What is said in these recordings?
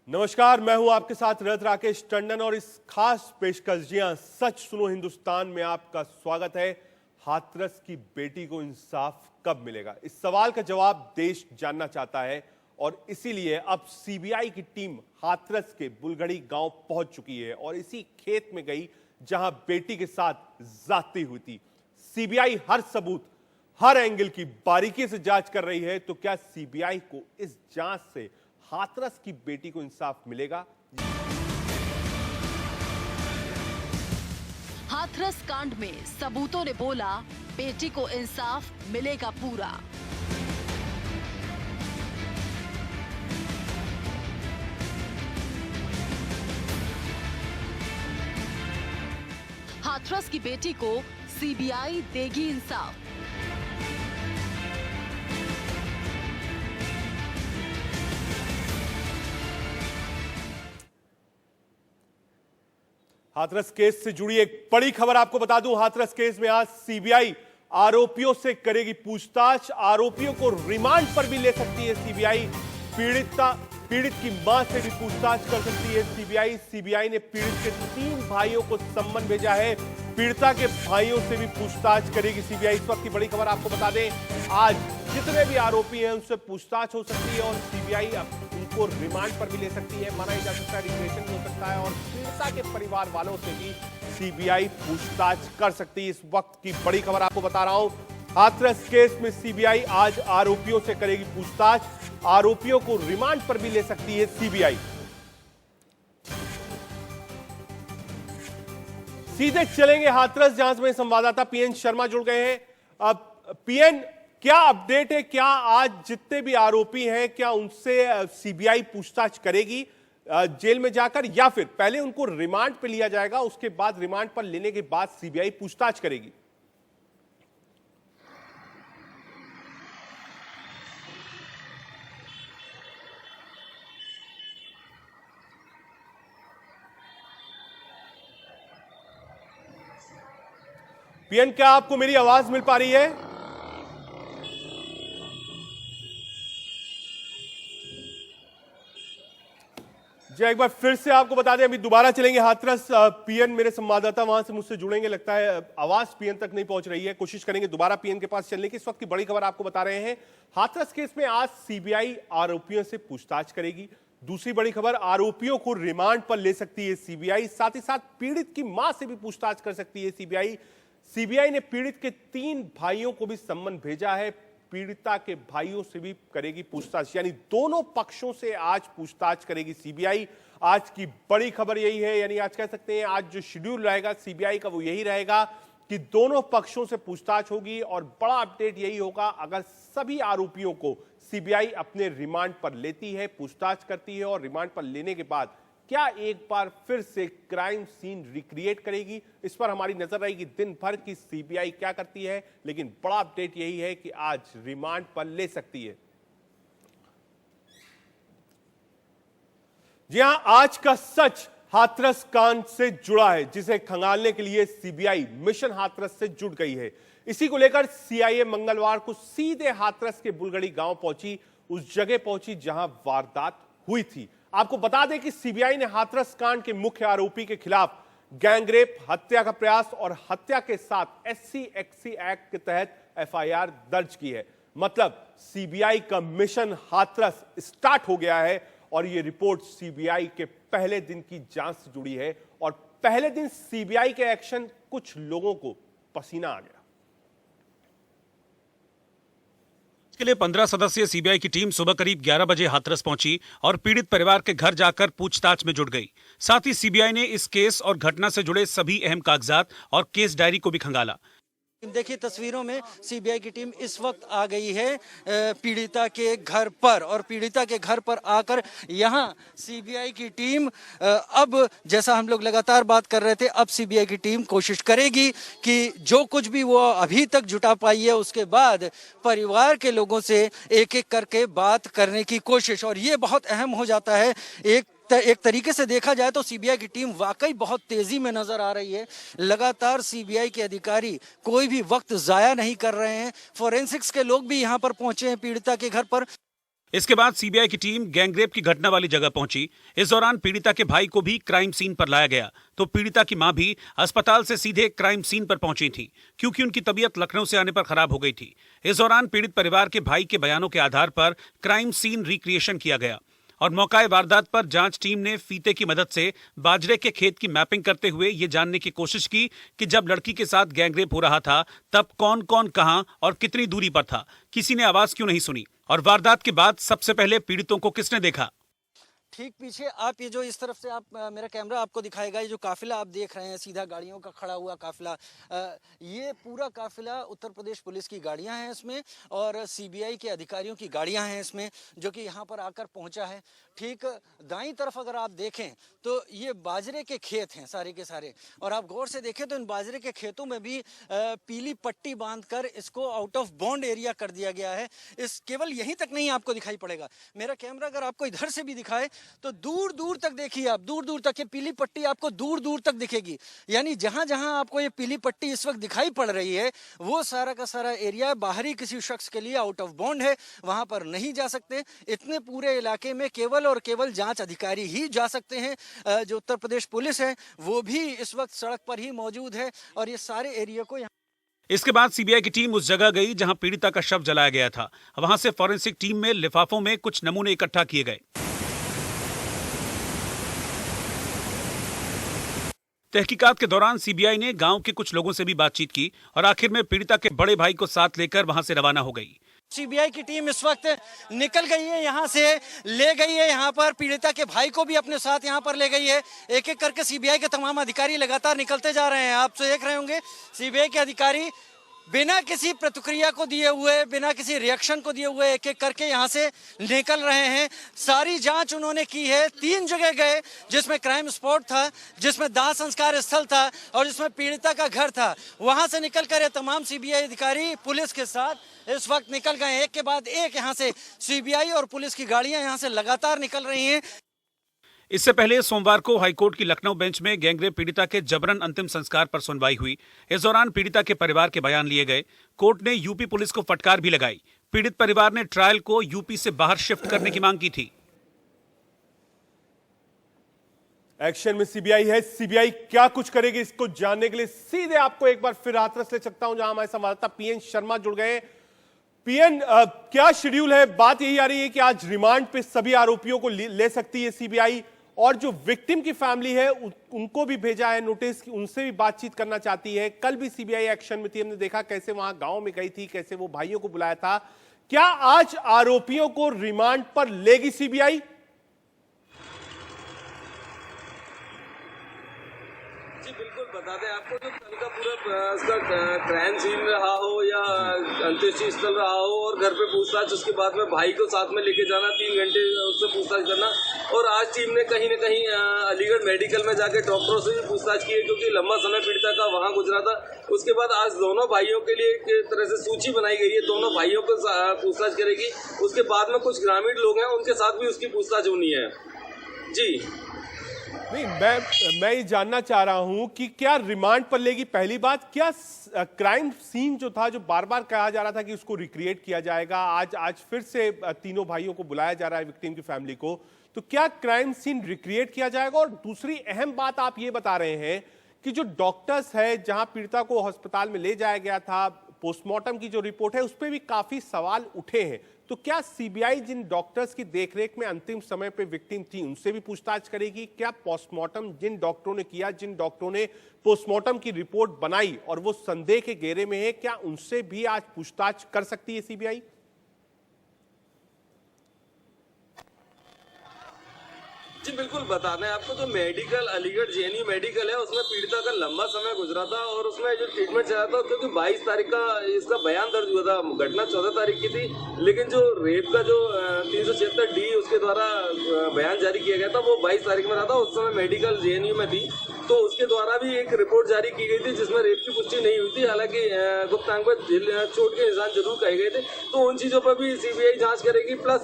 नमस्कार, मैं हूं आपके साथ रथ राकेश टंडन और इस खास पेशकश जी हां, सच सुनो हिंदुस्तान में आपका स्वागत है। हाथरस की बेटी को इंसाफ कब मिलेगा, इस सवाल का जवाब देश जानना चाहता है और इसीलिए अब सीबीआई की टीम हाथरस के बुलगड़ी गांव पहुंच चुकी है और इसी खेत में गई जहां बेटी के साथ ज्यादती हुई थी। सीबीआई हर सबूत, हर एंगल की बारीकी से जांच कर रही है, तो क्या सीबीआई को इस जांच से हाथरस की बेटी को इंसाफ मिलेगा? हाथरस कांड में सबूतों ने बोला बेटी को इंसाफ मिलेगा पूरा। हाथरस की बेटी को सीबीआई देगी इंसाफ। हाथरस केस से जुड़ी एक बड़ी खबर आपको बता दूं। हाथरस केस में आज सीबीआई आरोपियों से करेगी पूछताछ। आरोपियों को रिमांड पर भी ले सकती है सीबीआई। पीड़ित की मां से भी पूछताछ कर सकती है सीबीआई ने पीड़ित के 3 भाइयों को सम्मन भेजा है। पीड़िता के भाइयों से भी पूछताछ करेगी सीबीआई। इस वक्त की बड़ी खबर आपको बता दें, आज जितने भी आरोपी हैं उनसे पूछताछ हो सकती है और सीबीआई उनको रिमांड पर भी ले सकती है, मना जा सकता है, रिग्रेशन भी हो सकता है और पीड़िता के परिवार वालों से भी सीबीआई पूछताछ कर सकती है। इस वक्त की बड़ी खबर आपको बता रहा हूं, हाथरस केस में सीबीआई आज आरोपियों से करेगी पूछताछ। आरोपियों को रिमांड पर भी ले सकती है सीबीआई। सीधे चलेंगे हाथरस, जहां से संवाददाता पीएन शर्मा जुड़ गए हैं। अब पीएन, क्या अपडेट है? क्या आज जितने भी आरोपी हैं, क्या उनसे सीबीआई पूछताछ करेगी जेल में जाकर, या फिर पहले उनको रिमांड पे लिया जाएगा, उसके बाद रिमांड पर लेने के बाद सीबीआई पूछताछ करेगी? पीएन, क्या आपको मेरी आवाज मिल पा रही है? जी, एक बार फिर से आपको बता दें, अभी दोबारा चलेंगे हाथरस। पीएन, मेरे संवाददाता वहां से मुझसे जुड़ेंगे, लगता है आवाज पीएन तक नहीं पहुंच रही है। कोशिश करेंगे दोबारा पीएन के पास चलने की। इस वक्त की बड़ी खबर आपको बता रहे हैं, हाथरस केस में आज सीबीआई आरोपियों से पूछताछ करेगी। दूसरी बड़ी खबर, आरोपियों को रिमांड पर ले सकती है सीबीआई। साथ ही साथ पीड़ित की मां से भी पूछताछ कर सकती है सीबीआई। सीबीआई ने पीड़ित के 3 भाइयों को भी सम्मन भेजा है। पीड़िता के भाइयों से भी करेगी पूछताछ, यानी दोनों पक्षों से आज पूछताछ करेगी सीबीआई। आज की बड़ी खबर यही है, यानी आज कह सकते हैं आज जो शेड्यूल रहेगा सीबीआई का वो यही रहेगा कि दोनों पक्षों से पूछताछ होगी और बड़ा अपडेट यही होगा अगर सभी आरोपियों को सीबीआई अपने रिमांड पर लेती है, पूछताछ करती है और रिमांड पर लेने के बाद क्या एक बार फिर से क्राइम सीन रिक्रिएट करेगी, इस पर हमारी नजर रहेगी दिन भर की सीबीआई क्या करती है। लेकिन बड़ा अपडेट यही है कि आज रिमांड पर ले सकती है। जी हां, आज का सच हाथरस कांड से जुड़ा है, जिसे खंगालने के लिए सीबीआई मिशन हाथरस से जुड़ गई है। इसी को लेकर सीआईए मंगलवार को सीधे हाथरस के बुलगड़ी गांव पहुंची, उस जगह पहुंची जहां वारदात हुई थी। आपको बता दें कि सीबीआई ने हाथरस कांड के मुख्य आरोपी के खिलाफ गैंगरेप, हत्या का प्रयास और हत्या के साथ SC/XC एक्ट के तहत एफआईआर दर्ज की है। मतलब सीबीआई का मिशन हाथरस स्टार्ट हो गया है और यह रिपोर्ट सीबीआई के पहले दिन की जांच से जुड़ी है और पहले दिन सीबीआई के एक्शन कुछ लोगों को पसीना आ गया। के लिए 15 सदस्यीय सीबीआई की टीम सुबह करीब 11 बजे हाथरस पहुंची और पीड़ित परिवार के घर जाकर पूछताछ में जुट गई। साथ ही सीबीआई ने इस केस और घटना से जुड़े सभी अहम कागजात और केस डायरी को भी खंगाला। देखिए तस्वीरों में सीबीआई की टीम इस वक्त आ गई है पीड़िता के घर पर और पीड़िता के घर पर आकर यहां सीबीआई की टीम अब जैसा हम लोग लगातार बात कर रहे थे, अब सीबीआई की टीम कोशिश करेगी कि जो कुछ भी वो अभी तक जुटा पाई है उसके बाद परिवार के लोगों से एक एक करके बात करने की कोशिश, और ये बहुत अहम हो जाता है। एक तरीके से देखा जाए तो सीबीआई की टीम वाकई बहुत तेजी में नजर आ रही है। लगातार सीबीआई के अधिकारी कोई भी वक्त जाया नहीं कर रहे हैं। फोरेंसिक्स के लोग भी यहां पर पहुंचे हैं पीड़िता के घर पर। इसके बाद सीबीआई की टीम गैंगरेप की घटना वाली जगह पहुंची। इस दौरान पीड़िता के भाई को भी क्राइम सीन पर लाया गया, तो पीड़िता की मां भी अस्पताल से सीधे क्राइम सीन पर पहुंची थी, क्योंकि उनकी तबीयत लखनऊ से आने पर खराब हो गई थी। इस दौरान पीड़ित परिवार के भाई के बयानों के आधार पर क्राइम सीन रिक्रिएशन किया गया और मौका वारदात पर जांच टीम ने फीते की मदद से बाजरे के खेत की मैपिंग करते हुए ये जानने की कोशिश की कि जब लड़की के साथ गैंगरेप हो रहा था तब कौन कौन कहां और कितनी दूरी पर था, किसी ने आवाज क्यों नहीं सुनी और वारदात के बाद सबसे पहले पीड़ितों को किसने देखा। ठीक पीछे आप ये जो इस तरफ से आप मेरा कैमरा आपको दिखाएगा, ये जो काफिला आप देख रहे हैं, सीधा गाड़ियों का खड़ा हुआ काफिला, ये पूरा काफिला उत्तर प्रदेश पुलिस की गाड़ियां हैं इसमें और सीबीआई के अधिकारियों की गाड़ियां हैं इसमें, जो कि यहाँ पर आकर पहुंचा है। ठीक दाईं तरफ अगर आप देखें तो ये बाजरे के खेत हैं सारे के सारे, और आप गौर से देखें तो इन बाजरे के खेतों में भी पीली पट्टी बांधकर इसको आउट ऑफ बाउंड एरिया कर दिया गया है। इस केवल यहीं तक नहीं आपको दिखाई पड़ेगा, मेरा कैमरा अगर आपको इधर से भी दिखाए तो दूर दूर तक देखिए आप, दूर दूर तक ये पीली पट्टी आपको दूर दूर तक दिखेगी। यानी जहां जहां आपको ये पीली पट्टी इस वक्त दिखाई पड़ रही है वो सारा का सारा एरिया बाहरी किसी शख्स के लिए आउट ऑफ बाउंड है, वहां पर नहीं जा सकते। इतने पूरे इलाके में केवल और केवल जांच अधिकारी ही जा सकते हैं। जो उत्तर प्रदेश पुलिस है वो भी इस वक्त सड़क पर ही मौजूद है और ये सारे एरिया को इसके बाद सीबीआई की टीम उस जगह गई जहां पीड़िता का शव जलाया गया था। वहां से फॉरेंसिक टीम में लिफाफों में कुछ नमूने इकट्ठा किए गए। तहकीकात के दौरान सीबीआई ने गांव के कुछ लोगों से भी बातचीत की और आखिर में पीड़िता के बड़े भाई को साथ लेकर वहां से रवाना हो गई। सीबीआई की टीम इस वक्त निकल गई है, यहाँ से ले गई है, यहाँ पर पीड़िता के भाई को भी अपने साथ यहाँ पर ले गई है। एक एक करके सीबीआई के तमाम अधिकारी लगातार निकलते जा रहे हैं। आप तो देख रहे होंगे सीबीआई के अधिकारी बिना किसी प्रतिक्रिया को दिए हुए, बिना किसी रिएक्शन को दिए हुए एक एक करके यहाँ से निकल रहे हैं। सारी जांच उन्होंने की है। 3 जगह गए जिसमें क्राइम स्पॉट था, जिसमें दाह संस्कार स्थल था और जिसमें पीड़िता का घर था। वहां से निकलकर ये तमाम सीबीआई अधिकारी पुलिस के साथ इस वक्त निकल गए। एक के बाद एक यहाँ से सीबीआई और पुलिस की गाड़ियां यहाँ से लगातार निकल रही हैं। इससे पहले सोमवार को हाईकोर्ट की लखनऊ बेंच में गैंगरेप पीड़िता के जबरन अंतिम संस्कार पर सुनवाई हुई। इस दौरान पीड़िता के परिवार के बयान लिए गए। कोर्ट ने यूपी पुलिस को फटकार भी लगाई। पीड़ित परिवार ने ट्रायल को यूपी से बाहर शिफ्ट करने की मांग की थी। एक्शन में सीबीआई है। सीबीआई क्या कुछ करेगी इसको जानने के लिए सीधे आपको एक बार फिर हाथरस ले सकता हूं, जहां हमारे संवाददाता पीएन शर्मा जुड़ गए। पीएन, क्या शेड्यूल है? बात यही आ रही है कि आज रिमांड पे सभी आरोपियों को ले सकती है सीबीआई, और जो विक्टिम की फैमिली है उनको भी भेजा है नोटिस कि उनसे भी बातचीत करना चाहती है। कल भी सीबीआई एक्शन में थी, हमने देखा कैसे वहां गांव में गई थी, कैसे वो भाइयों को बुलाया था। क्या आज आरोपियों को रिमांड पर लेगी सीबीआई? जी बिल्कुल, बता दें आपको जो कल का पूरा इसका क्राइम सीन रहा हो या अंत्येष्टि स्थल रहा हो और घर पे पूछताछ, उसके बाद में भाई को साथ में लेके जाना, 3 घंटे उससे पूछताछ करना, और आज टीम ने कहीं न कहीं अलीगढ़ मेडिकल में जाके डॉक्टरों से भी पूछताछ की है क्योंकि लंबा समय पीड़िता का वहां गुजरा था। उसके बाद आज दोनों भाइयों के लिए एक तरह से सूची बनाई गई है, दोनों भाइयों को पूछताछ करेगी। उसके बाद में कुछ ग्रामीण लोग हैं उनके साथ भी उसकी पूछताछ होनी है। जी नहीं, मैं ये जानना चाह रहा हूं कि क्या रिमांड पर लेगी? पहली बात, क्या क्राइम सीन जो था, जो बार बार कहा जा रहा था कि उसको रिक्रिएट किया जाएगा, आज फिर से तीनों भाइयों को बुलाया जा रहा है, विक्टिम की फैमिली को, तो क्या क्राइम सीन रिक्रिएट किया जाएगा? और दूसरी अहम बात आप ये बता रहे हैं कि जो डॉक्टर्स है, जहां पीड़िता को अस्पताल में ले जाया गया था, पोस्टमार्टम की जो रिपोर्ट है उस पर भी काफी सवाल उठे हैं। तो क्या सीबीआई जिन डॉक्टर्स की देखरेख में अंतिम समय पे विक्टिम थी उनसे भी पूछताछ करेगी? क्या पोस्टमार्टम जिन डॉक्टरों ने किया, जिन डॉक्टरों ने पोस्टमार्टम की रिपोर्ट बनाई और वो संदेह के घेरे में है, क्या उनसे भी आज पूछताछ कर सकती है सीबीआई? जी बिल्कुल, बता दें आपको जो मेडिकल अलीगढ़ जेएनयू मेडिकल है उसमें पीड़िता का लंबा समय गुजरा था और उसमें जो ट्रीटमेंट चला था, क्योंकि 22 तारीख का इसका बयान दर्ज हुआ था, घटना 14 तारीख की थी, लेकिन जो रेप का जो 376D उसके द्वारा बयान जारी किया गया था वो 22 तारीख में रहा था। उस समय मेडिकल जेएनयू में थी, तो उसके द्वारा भी एक रिपोर्ट जारी की गई थी जिसमें रेप की पुष्टि नहीं हुई थी। हालांकि गुप्तांग पर चोट के निशान जरूर कहे गए थे, तो उन चीजों पर भी सीबीआई जांच करेगी। प्लस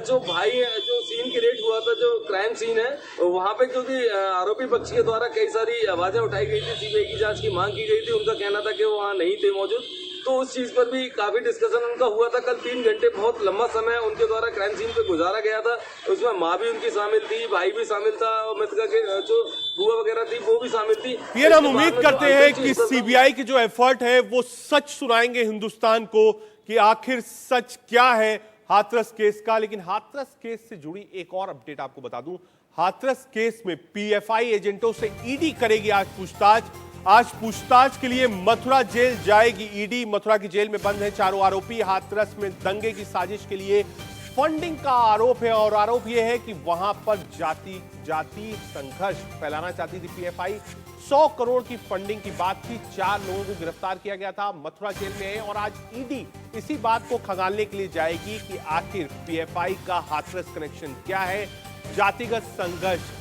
जो भाई जो सीन क्रिएट हुआ था, जो क्राइम सीन है वहां पे, क्योंकि आरोपी पक्ष के द्वारा कई सारी आवाजें उठाई गई थी, सीबीआई की जांच की मांग की गई थी, उनका कहना था कि वो वहां नहीं थे मौजूद, तो उस चीज पर भी काफी डिस्कशन उनका हुआ था। कल 3 घंटे बहुत लंबा समय उनके द्वारा क्राइम सीन पे गुजारा गया था। उसमें माँ भी उनकी शामिल थी, भाई भी शामिल था और मृतका के जो बुआ वगैरह थी वो भी शामिल थी। ये हम उम्मीद करते हैं कि सीबीआई की जो एफर्ट है वो सच सुनाएंगे हिंदुस्तान को कि आखिर सच क्या है हाथरस केस का। लेकिन हाथरस केस से जुड़ी एक और अपडेट आपको बता दूं, हाथरस केस में पीएफआई एजेंटों से ईडी करेगी आज पूछताछ। आज पूछताछ के लिए मथुरा जेल जाएगी ईडी। मथुरा की जेल में बंद है चारों आरोपी। हाथरस में दंगे की साजिश के लिए फंडिंग का आरोप है और आरोप यह है कि वहां पर जाति संघर्ष फैलाना चाहती थी पीएफआई। 100 करोड़ की फंडिंग की बात थी। 4 लोगों को गिरफ्तार किया गया था, मथुरा जेल में है और आज ईडी इसी बात को खंगालने के लिए जाएगी कि आखिर पीएफआई का हाथरस कनेक्शन क्या है, जातिगत संघर्ष